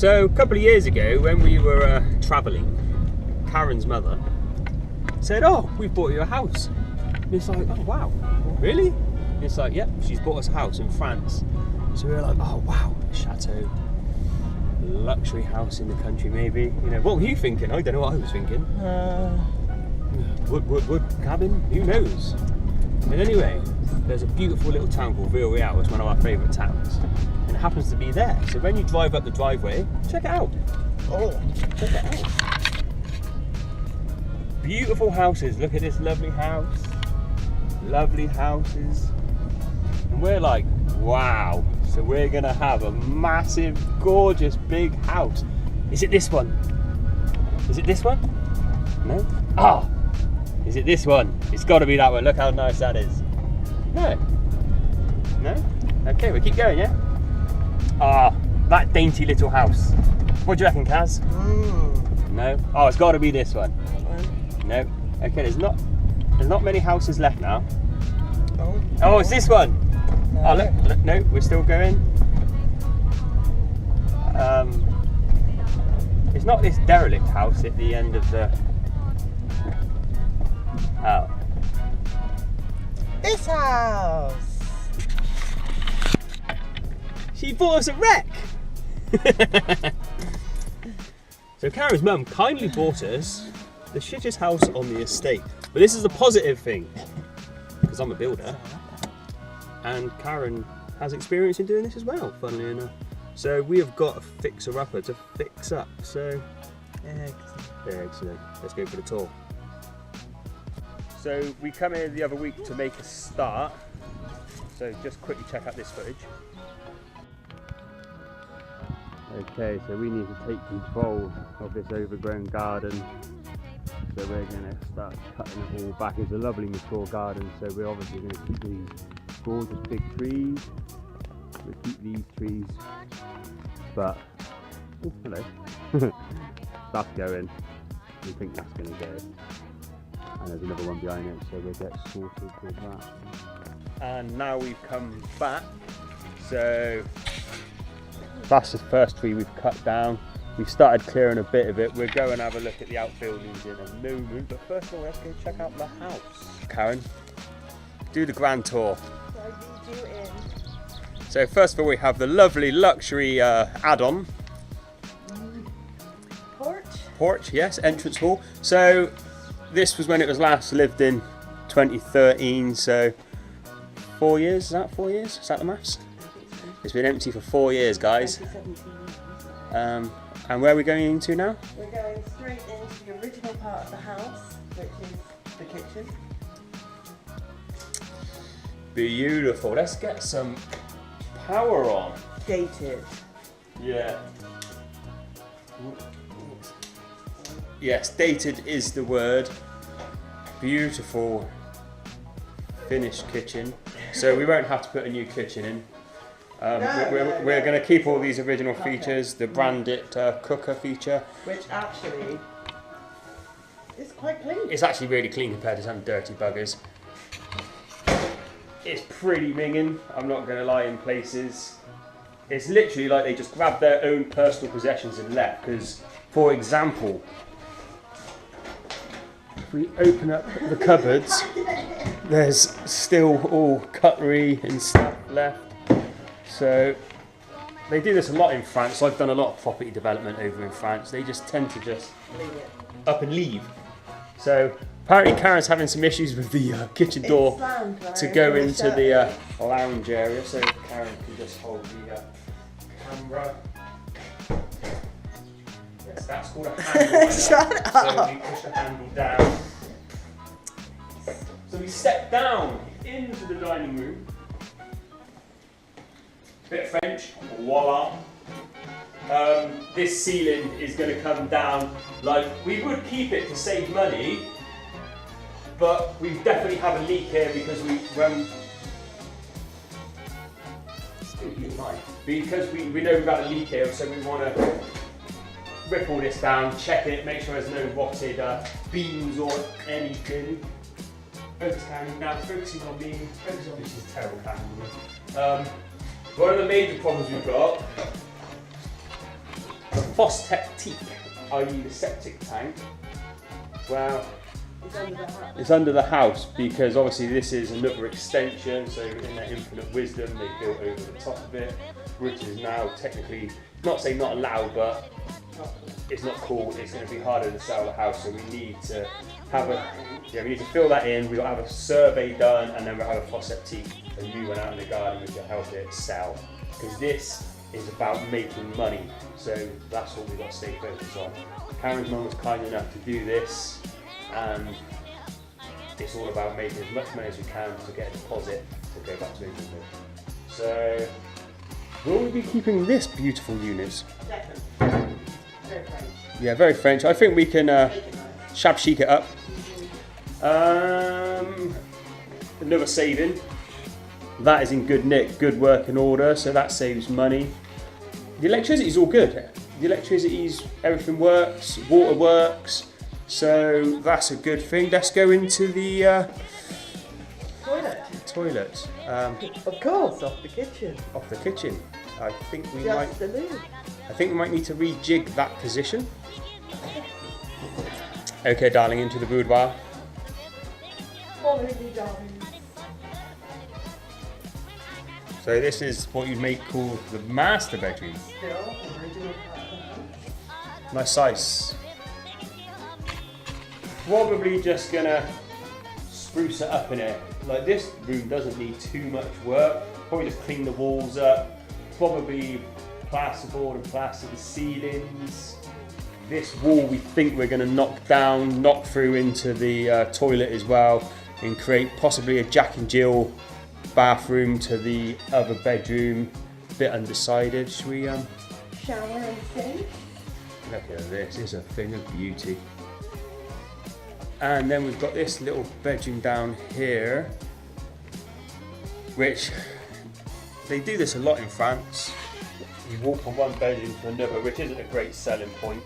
So a couple of years ago when we were travelling, Karen's mother said, oh, we've bought you a house. And it's like, oh wow, really? And it's like, yep, she's bought us a house in France. So we were like, oh wow, chateau, luxury house in the country maybe. You know, what were you thinking? I don't know what I was thinking. Wood cabin, who knows? And anyway, there's a beautiful little town called Villarreal, it's one of our favourite towns. And it happens to be there. So when you drive up the driveway, check it out. Oh, check it out. Beautiful houses, look at this lovely house. Lovely houses. And we're like, wow. So we're gonna have a massive, gorgeous, big house. Is it this one? Is it this one? No? Ah! Oh, is it this one? It's gotta be that one. Look how nice that is. No? No? Okay, we keep going, yeah? Ah, that dainty little house. What do you reckon, Kaz? No? Oh, it's gotta be this one. No? Okay, there's not many houses left now. Oh, it's this one! No. Oh, look, no, we're still going. It's not this derelict house at the end of the... Oh. This house! She bought us a wreck! So Karen's mum kindly bought us the shittest house on the estate. But this is a positive thing, because I'm a builder. And Karen has experience in doing this as well, funnily enough. So we have got a fixer-upper to fix up, so... Excellent. Let's go for the tour. So we come here the other week to make a start. So just quickly check out this footage. Okay, so we need to take control of this overgrown garden. So we're going to start cutting it all back. It's a lovely mature garden, so we're obviously going to keep these gorgeous big trees. We'll keep these trees, but oh, hello. That's going. We think that's going to go. And there's another one behind it, so we'll get sorted with that. And now we've come back, so that's the first tree we've cut down. We've started clearing a bit of it. We're going to have a look at the outbuildings in a moment, but first of all, let's go check out the house. Karen, do the grand tour. I lead you in. So first of all, we have the lovely luxury add-on. Porch, yes, entrance hall. So this was when it was last lived in, 2013, so 4 years, is that 4 years? Is that the maths? It's been empty for 4 years, guys. And where are we going into now? We're going straight into the original part of the house, which is the kitchen. Beautiful, let's get some power on. Dated. Yeah. Yes, dated is the word. Beautiful finished kitchen. So we won't have to put a new kitchen in. We're going to keep all these original features, the branded cooker feature. Which actually is quite clean. It's actually really clean compared to some dirty buggers. It's pretty minging, I'm not going to lie, in places. It's literally like they just grabbed their own personal possessions and left, because, for example, if we open up the cupboards, there's still all cutlery and stuff left. So they do this a lot in France. I've done a lot of property development over in France. They just tend to just up and leave. So apparently Karen's having some issues with the kitchen door to go into the lounge area. So Karen can just hold the camera. Yes, that's called a handle. Shut up. So we push the handle down. So we step down into the dining room. Bit of French, voila. This ceiling is going to come down. Like, we would keep it to save money, but we definitely have a leak here because we know we've got a leak here, so we want to rip all this down, check it, make sure there's no rotted beams or anything. Focus camera now, focusing on me. Focus on this is terrible camera. One of the major problems we've got, Prospective, i.e. the septic tank, well, It's under the house. it's under the house because obviously this is another extension, so in their infinite wisdom they built over the top of it, which is now technically, not saying not allowed, but it's not cool. It's going to be harder to sell the house, so we need to have we need to fill that in. We'll have a survey done, and then we'll have a prospective, a new one out in the garden which will help it sell. Because this is about making money, so that's what we've got to stay focused on. Karen's mum was kind enough to do this, and it's all about making as much money as we can to get a deposit to go back to England with. So, will we be keeping this beautiful unit? Definitely. Very French. Yeah, very French. I think we can Make it nice. shab chic it up. Another saving. That is in good nick, good working order, so that saves money. The electricity is all good. The electricity's, everything works, water works, so that's a good thing. Let's go into the toilet. Of course, off the kitchen. Off the kitchen. I think we Just the loo. might need to rejig that position. Okay, darling, into the boudoir. Follow me, darling. So this is what you may call the master bedroom. Still, original part of the house. Nice size. Probably just gonna spruce it up in here. Like, this room doesn't need too much work. Probably just clean the walls up. Probably plasterboard and plaster the ceilings. This wall we think we're gonna knock through into the toilet as well, and create possibly a Jack and Jill bathroom to the other bedroom. Bit undecided. Should we Shower and sink. look at this, it's a thing of beauty. And then we've got this little bedroom down here, which they do this a lot in France. You walk from one bedroom to another, which isn't a great selling point.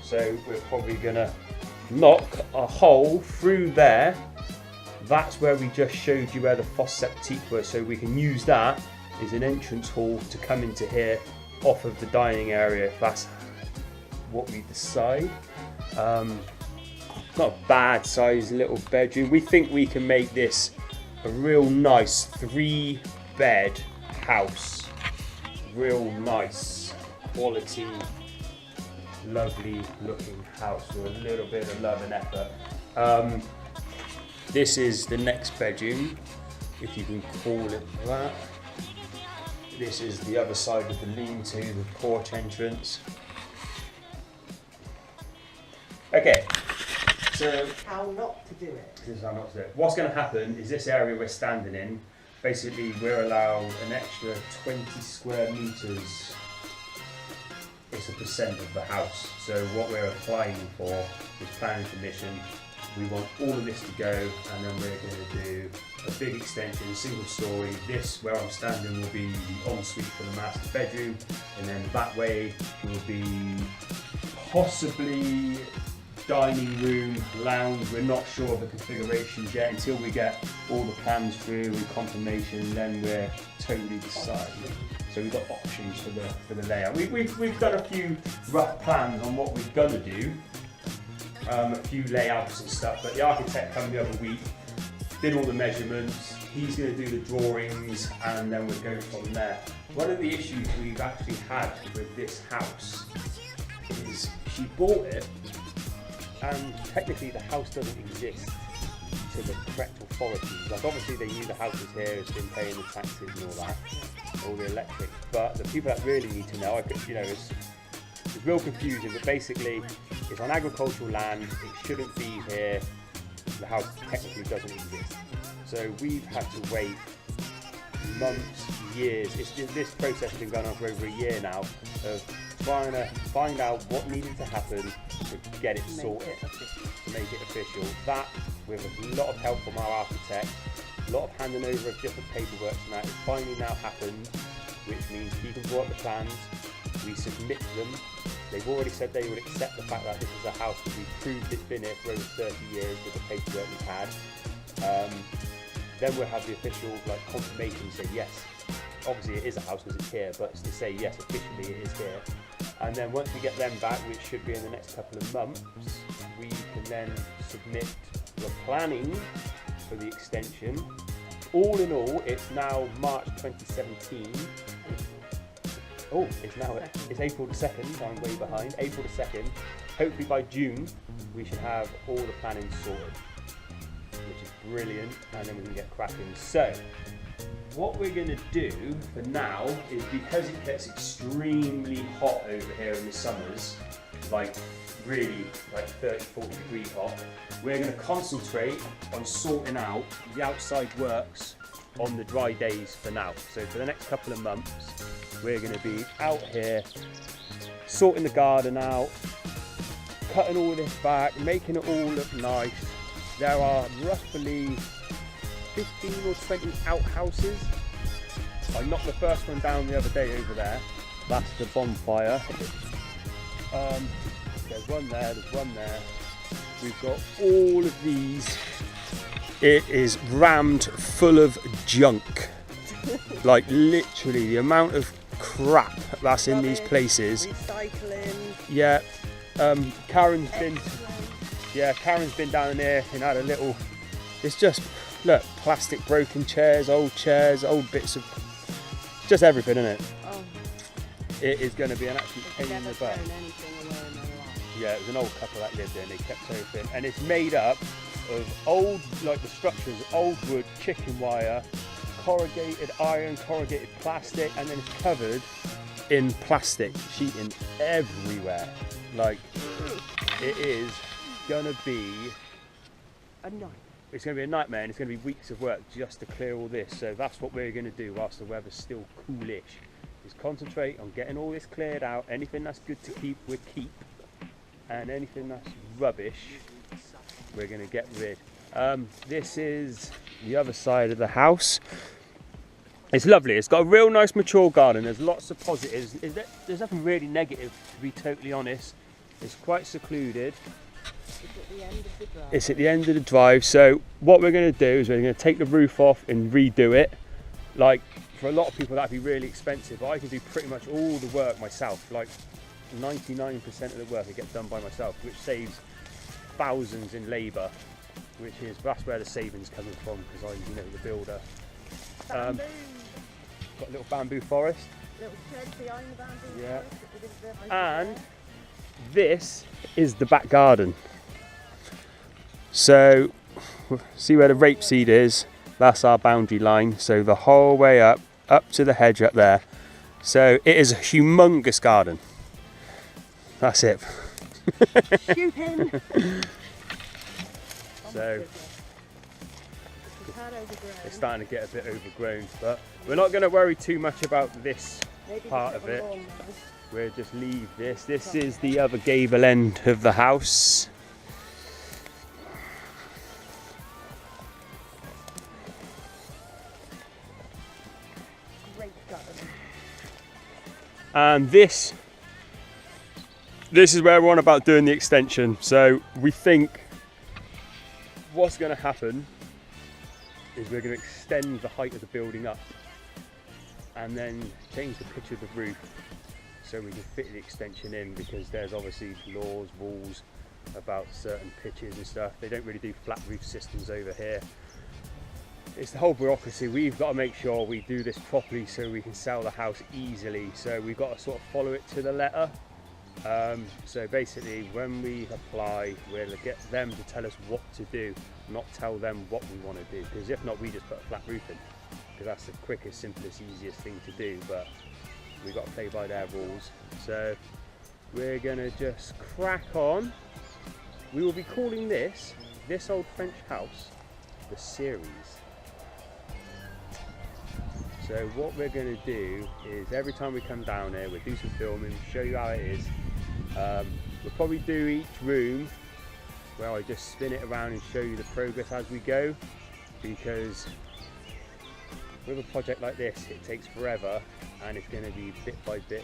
So we're probably gonna knock a hole through there. That's where we just showed you where the fosse septique was, so we can use that as an entrance hall to come into here off of the dining area, if that's what we decide. Not a bad sized little bedroom. We think we can make this a real nice 3-bed house. Real nice, quality, lovely looking house with a little bit of love and effort. This is the next bedroom, if you can call it that. This is the other side of the lean-to, the porch entrance. Okay, so How not to do it. this is how not to do it. What's going to happen is this area we're standing in, basically we're allowed an extra 20 square metres. It's a percent of the house. So what we're applying for is planning permission. We want all of this to go, and then we're going to do a big extension, single story. This, where I'm standing, will be the ensuite for the master bedroom, and then that way will be possibly dining room, lounge. We're not sure of the configurations yet until we get all the plans through and confirmation. Then we're totally deciding. So we've got options for the layout. We've done a few rough plans on what we're gonna do. A few layouts and stuff, but the architect came the other week, did all the measurements. He's going to do the drawings, and then we'll go from there. One of the issues we've actually had with this house is she bought it, and technically the house doesn't exist to the correct authorities. Like, obviously they knew the house was here, it's been paying the taxes and all that, all the electric. But the people that really need to know, it's real confusing, but basically it's on agricultural land, it shouldn't be here, the house technically doesn't exist. So we've had to wait months, years. This process has been going on for over a year now, of trying to find out what needed to happen to get it sorted, to make it official. That, with a lot of help from our architect, a lot of handing over of different paperwork and that, it finally now happened, which means he can draw up the plans, we submit them. They've already said they would accept the fact that this is a house that we've proved it's been here for over 30 years with the paperwork we've had. Then we'll have the official confirmation to say yes, obviously it is a house because it's here, but to say yes, officially it is here. And then once we get them back, which should be in the next couple of months, we can then submit the planning for the extension. All in all, it's now March 2017. Oh, it's April the 2nd, I'm way behind. April the 2nd. Hopefully by June, we should have all the planning sorted, which is brilliant, and then we can get cracking. So, what we're going to do for now is, because it gets extremely hot over here in the summers, like really like 30, 40 degree hot, we're going to concentrate on sorting out the outside works on the dry days for now. So for the next couple of months, we're going to be out here sorting the garden out, cutting all this back, making it all look nice. There are roughly 15 or 20 outhouses. I knocked the first one down the other day over there. That's the bonfire. There's one there, there's one there. We've got all of these. It is rammed full of junk. Like literally the amount of crap that's in these places. Recycling. Yeah. Karen's been down there and had a little, it's just, look, plastic broken chairs, old bits of, just everything, isn't it? Oh. It is going to be an absolute pain in the butt. Yeah, it was an old couple that lived there and they kept everything. And it's made up of old, like the structures, old wood, chicken wire, corrugated iron, corrugated plastic, and then it's covered in plastic sheeting everywhere. Like, it is gonna be a nightmare. It's gonna be a nightmare, and it's gonna be weeks of work just to clear all this. So that's what we're gonna do whilst the weather's still coolish, is concentrate on getting all this cleared out. Anything that's good to keep, we keep, and anything that's rubbish, we're gonna get rid. This is the other side of the house. It's lovely. It's got a real nice mature garden. There's lots of positives. There's nothing really negative, to be totally honest. It's quite secluded. It's at the end of the drive. It's at the end of the drive. So what we're going to do is we're going to take the roof off and redo it. Like, for a lot of people that'd be really expensive. I can do pretty much all the work myself. Like 99% of the work I get done by myself, which saves thousands in labour. That's where the savings coming from, because I'm, the builder. Bamboo. Got a little bamboo forest. Little shed behind the bamboo. Yeah. Forest. And this is the back garden. So, see where the rapeseed is? That's our boundary line. So the whole way up to the hedge up there. So it is a humongous garden. That's it. Shoot him. So it's starting to get a bit overgrown, but we're not going to worry too much about this part of it. We'll just leave this. This is the other gable end of the house. Great garden. And this is where we're on about doing the extension. So we think what's going to happen is we're going to extend the height of the building up and then change the pitch of the roof so we can fit the extension in, because there's obviously rules about certain pitches and stuff. They don't really do flat roof systems over here. It's the whole bureaucracy. We've got to make sure we do this properly so we can sell the house easily. So we've got to sort of follow it to the letter. So basically when we apply, we'll get them to tell us what to do, not tell them what we want to do, because if not, we just put a flat roof in, because that's the quickest, simplest, easiest thing to do. But we've got to play by their rules. So we're gonna just crack on. We will be calling this old French house the series. So what we're going to do is every time we come down here, we'll do some filming, show you how it is. We'll probably do each room where I just spin it around and show you the progress as we go, because with a project like this, it takes forever, and it's going to be bit by bit,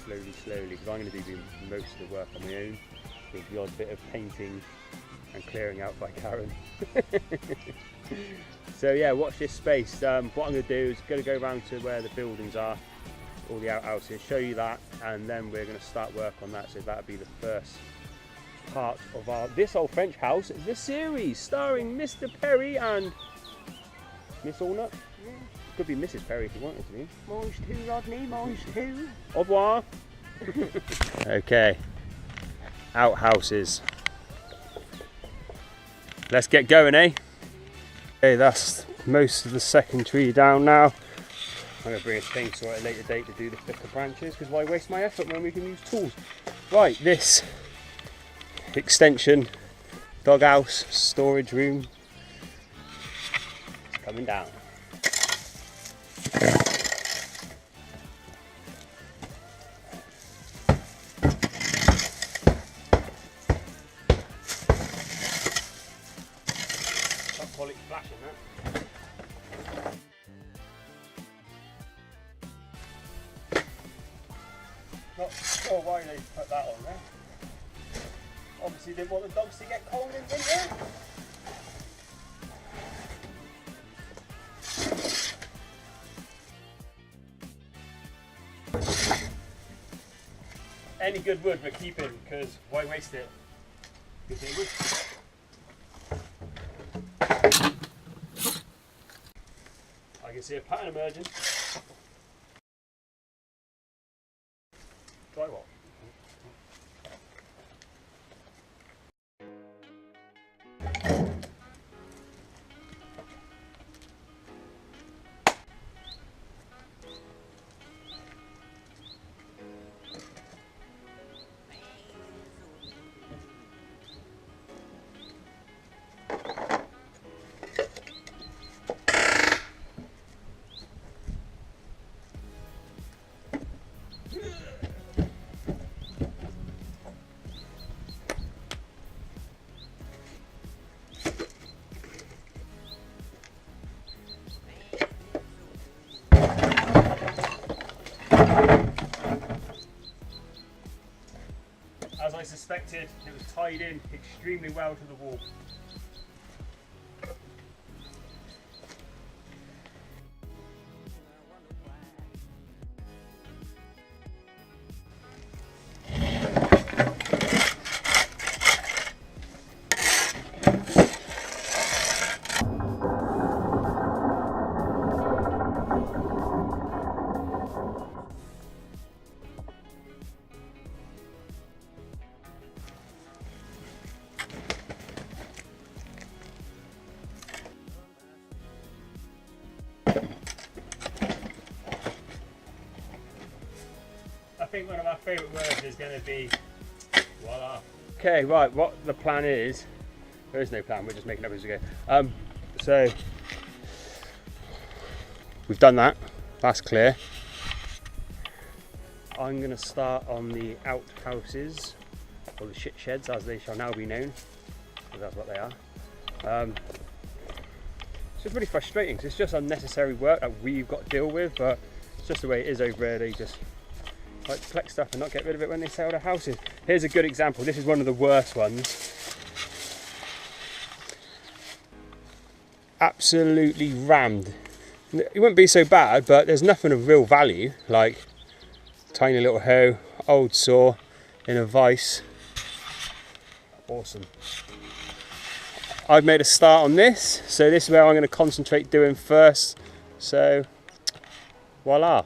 slowly, because I'm going to be doing most of the work on my own, with the odd bit of painting and clearing out by Karen. So yeah, watch this space. What I'm going to do is going to go around to where the buildings are, all the outhouses, show you that, and then we're going to start work on that. So that'll be the first part of our This Old French House, the series starring Mr. Perry and Miss Allnut. Could be Mrs. Perry if you wanted to be. Mange too, Rodney, mange too. Au revoir. Okay, outhouses. Let's get going, eh? Okay, that's most of the second tree down now. I'm going to bring a chainsaw at a later date to do the thicker branches, because why waste my effort when we can use tools? Right, this extension, doghouse, storage room, is coming down. Top quality flashing that. Not sure why they put that on there. Obviously didn't want the dogs to get cold in winter. Any good wood we're keeping, because why waste it? Good thing wood. I can see a pattern emerging. Drywall. As I suspected, it was tied in extremely well to the wall. I think one of our favourite words is going to be voila. Okay, right, what the plan is, there is no plan, we're just making up as we go. So, we've done that, that's clear. I'm going to start on the outhouses, or the shit sheds as they shall now be known, because that's what they are. It's just really frustrating, because it's just unnecessary work that we've got to deal with, but it's just the way it is over there. They just like to collect stuff and not get rid of it when they sell their houses. Here's a good example. This is one of the worst ones. Absolutely rammed. It wouldn't be so bad, but there's nothing of real value, like tiny little hoe, old saw in a vise. Awesome. I've made a start on this, so this is where I'm going to concentrate doing first. So, voila.